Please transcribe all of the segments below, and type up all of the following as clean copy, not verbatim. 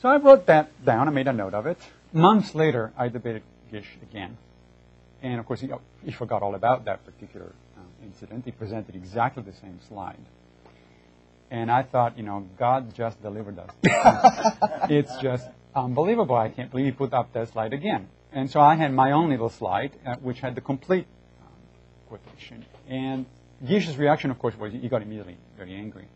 So I wrote that down. I made a note of it. Months later, I debated Gish again. And, of course, he forgot all about that particular incident. He presented exactly the same slide. And I thought, God just delivered us. It's just unbelievable. I can't believe he put up that slide again. And so I had my own little slide, which had the complete quotation. And Gish's reaction, of course, was he got immediately very angry.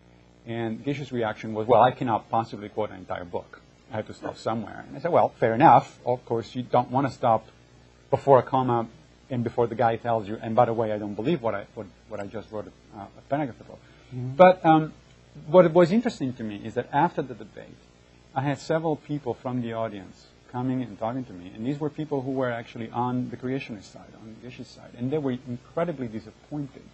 And Gish's reaction was, well, I cannot possibly quote an entire book. I have to stop somewhere. And I said, well, fair enough. Of course, you don't want to stop before a comma and before the guy tells you, and by the way, I don't believe what I just wrote a paragraph ago. Mm-hmm. But what was interesting to me is that after the debate, I had several people from the audience coming and talking to me, and these were people who were actually on the creationist side, on Gish's side, and they were incredibly disappointed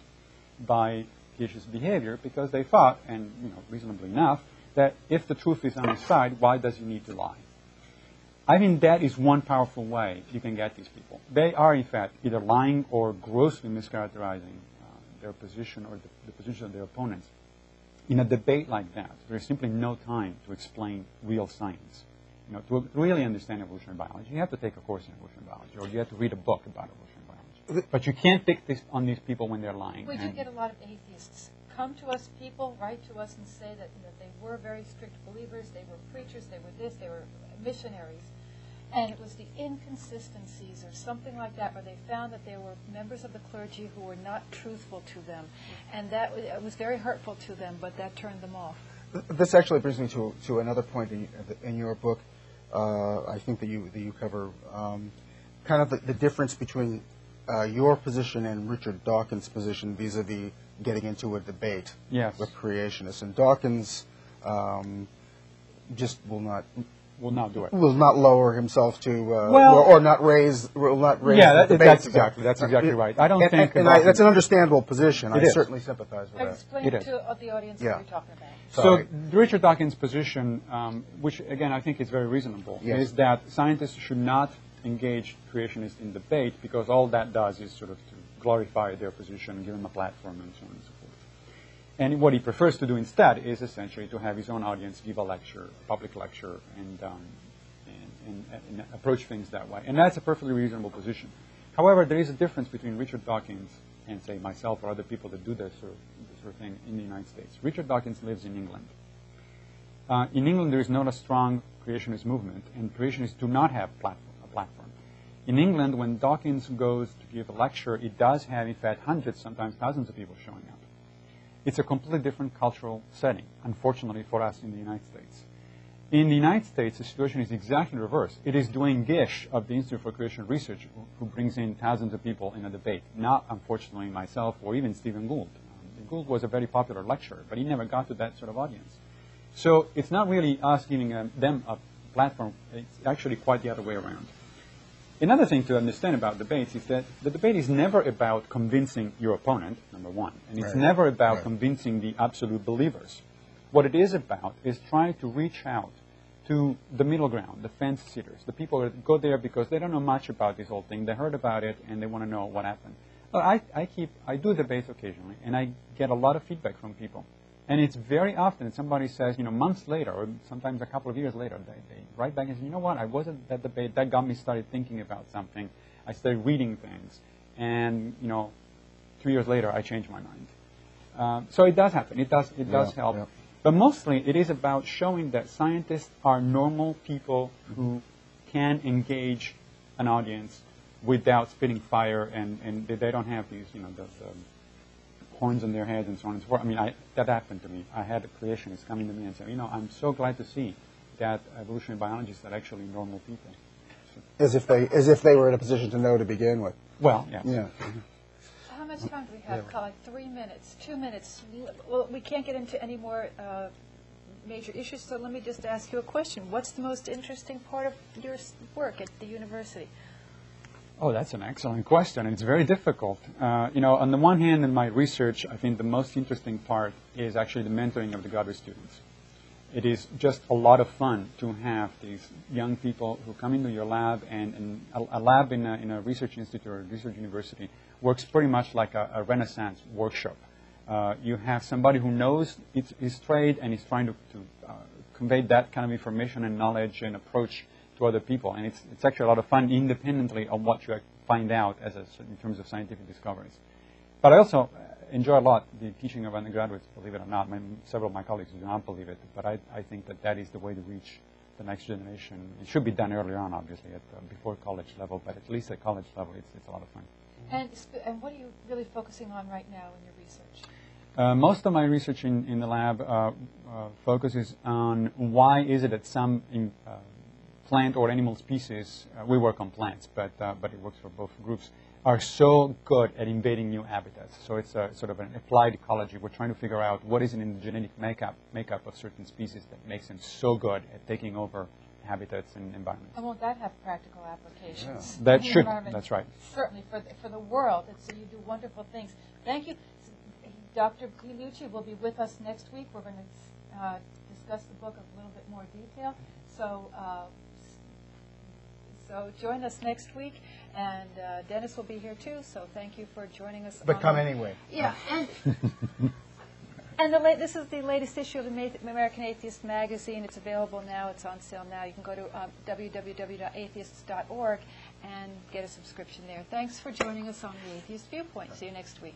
by Gish's behavior because they thought, and reasonably enough, that if the truth is on his side, why does he need to lie? I think that is one powerful way you can get these people. They are, in fact, either lying or grossly mischaracterizing their position or the position of their opponents. In a debate like that, there is simply no time to explain real science. To really understand evolutionary biology, you have to take a course in evolutionary biology, or you have to read a book about evolutionary biology. But you can't pick this on these people when they're lying. We do get a lot of atheists come to us, people write to us and say that they were very strict believers, they were preachers, they were this, they were missionaries. And it was the inconsistencies or something like that where they found that there were members of the clergy who were not truthful to them. And that it was very hurtful to them, but that turned them off. This actually brings me to another point in your book. I think that you cover kind of the difference between your position and Richard Dawkins' position vis-a-vis getting into a debate with creationists. And Dawkins just will not do it. Will not lower himself to or not raise. Will not raise. Yeah, that's exactly right. I don't think that's an understandable position. I certainly sympathize with that. Explain to the audience what you're talking about. So Richard Dawkins' position, which again I think is very reasonable, is that scientists should not engage creationists in debate because all that does is sort of to glorify their position, give them a platform, and so on and so forth. And what he prefers to do instead is essentially to have his own audience give a lecture, a public lecture, and approach things that way. And that's a perfectly reasonable position. However, there is a difference between Richard Dawkins and, say, myself or other people that do this sort of thing in the United States. Richard Dawkins lives in England. In England, there is not a strong creationist movement, and creationists do not have a platform. In England, when Dawkins goes to give a lecture, it does have, in fact, hundreds, sometimes thousands of people showing up. It's a completely different cultural setting, unfortunately for us in the United States. In the United States, the situation is exactly reversed. It is Duane Gish of the Institute for Creation Research who brings in thousands of people in a debate, not, unfortunately, myself or even Stephen Gould. Gould was a very popular lecturer, but he never got to that sort of audience. So it's not really us giving them a platform. It's actually quite the other way around. Another thing to understand about debates is that the debate is never about convincing your opponent, number one, and it's never about convincing the absolute believers. What it is about is trying to reach out to the middle ground, the fence sitters, the people that go there because they don't know much about this whole thing. They heard about it and they want to know what happened. Well, I do debates occasionally, and I get a lot of feedback from people. And it's very often somebody says, months later, or sometimes a couple of years later, they write back and say, you know what, I was at that debate, that got me started thinking about something. I started reading things, and 2 years later, I changed my mind. So it does happen. It does help. Yeah. But mostly, it is about showing that scientists are normal people who can engage an audience without spitting fire, and they don't have these, the horns on their heads and so on and so forth. I mean, that happened to me. I had a creationist coming to me and say, I'm so glad to see that evolutionary biologists are actually normal people. So, as if they were in a position to know to begin with. Well, yes. Yeah. How much time do we have? Like 3 minutes, 2 minutes. Well, we can't get into any more major issues, so let me just ask you a question. What's the most interesting part of your work at the university? Oh, that's an excellent question. It's very difficult. On the one hand, in my research, I think the most interesting part is actually the mentoring of the graduate students. It is just a lot of fun to have these young people who come into your lab, and a lab in a research institute or a research university works pretty much like a Renaissance workshop. You have somebody who knows his trade and is trying to convey that kind of information and knowledge and approach to other people. And it's actually a lot of fun independently of what you find out in terms of scientific discoveries. But I also enjoy a lot the teaching of undergraduates, believe it or not. Several of my colleagues do not believe it, but I think that is the way to reach the next generation. It should be done earlier on, obviously, before college level, but at least at college level, it's a lot of fun. And what are you really focusing on right now in your research? Most of my research in the lab focuses on why is it that some plant or animal species, we work on plants, but it works for both groups, are so good at invading new habitats. So it's a sort of an applied ecology. We're trying to figure out what is in the genetic makeup of certain species that makes them so good at taking over habitats and environments. And won't that have practical applications? Yeah. That should, that's right. Certainly for the world. So you do wonderful things. Thank you. Dr. Pilucci will be with us next week. We're going to discuss the book in a little bit more detail. So join us next week, and Dennis will be here too. So thank you for joining us. But come anyway. Yeah, and this is the latest issue of the American Atheist magazine. It's available now. It's on sale now. You can go to www.atheists.org and get a subscription there. Thanks for joining us on the Atheist Viewpoint. See you next week.